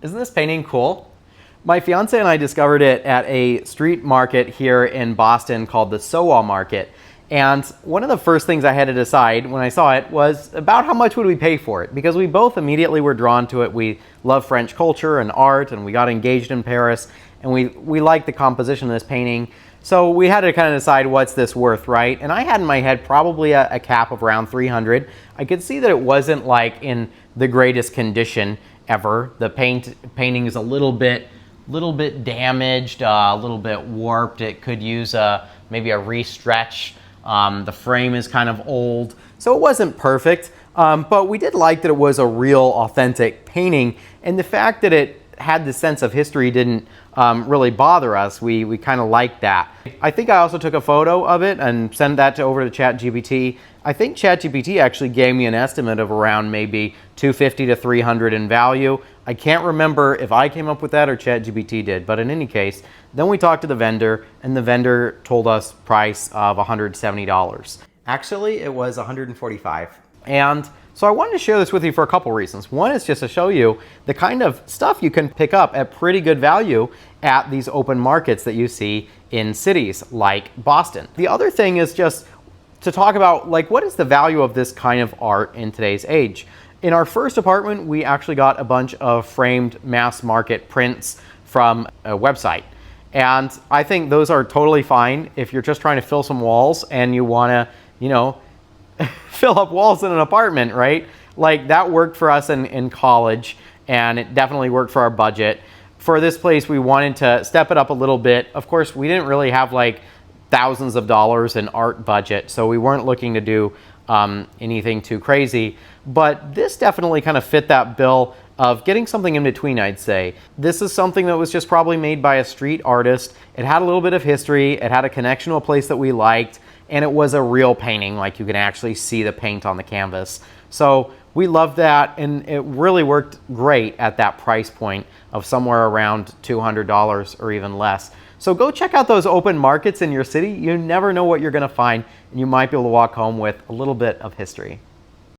Isn't this painting cool? My fiance and I discovered it at a street market here in Boston called the SoWa market. And one of the first things I had to decide when I saw it was about how much would we pay for it, because we both immediately were drawn to it. We love French culture and art, and we got engaged in Paris, and we liked the composition of this painting. So we had to kind of decide, what's this worth, right? And I had in my head probably a cap of around 300. I could see that it wasn't like in the greatest condition ever. The painting is a little bit damaged, a little bit warped. It could use maybe a restretch. The frame is kind of old, so it wasn't perfect, but we did like that it was a real authentic painting, and the fact that it had the sense of history didn't really bother us. We kind of liked that. I think I also took a photo of it and sent that over to ChatGPT. I think ChatGPT actually gave me an estimate of around maybe $250 to $300 in value. I can't remember if I came up with that or ChatGPT did, but in any case, then we talked to the vendor, and the vendor told us price of $170. Actually, it was $145. And so I wanted to share this with you for a couple reasons. One is just to show you the kind of stuff you can pick up at pretty good value at these open markets that you see in cities like Boston. The other thing is just to talk about, like, what is the value of this kind of art in today's age? In our first apartment, we actually got a bunch of framed mass market prints from a website. And I think those are totally fine if you're just trying to fill some walls and you want to, you know, fill up walls in an apartment, right? Like, that worked for us in college, and it definitely worked for our budget. For this place, we wanted to step it up a little bit. Of course, we didn't really have like thousands of dollars in art budget, so we weren't looking to do anything too crazy. But this definitely kind of fit that bill of getting something in between, I'd say. This is something that was just probably made by a street artist. It had a little bit of history, it had a connection to a place that we liked, and it was a real painting, like you can actually see the paint on the canvas. So we loved that, and it really worked great at that price point of somewhere around $200 or even less. So go check out those open markets in your city. You never know what you're gonna find, and you might be able to walk home with a little bit of history.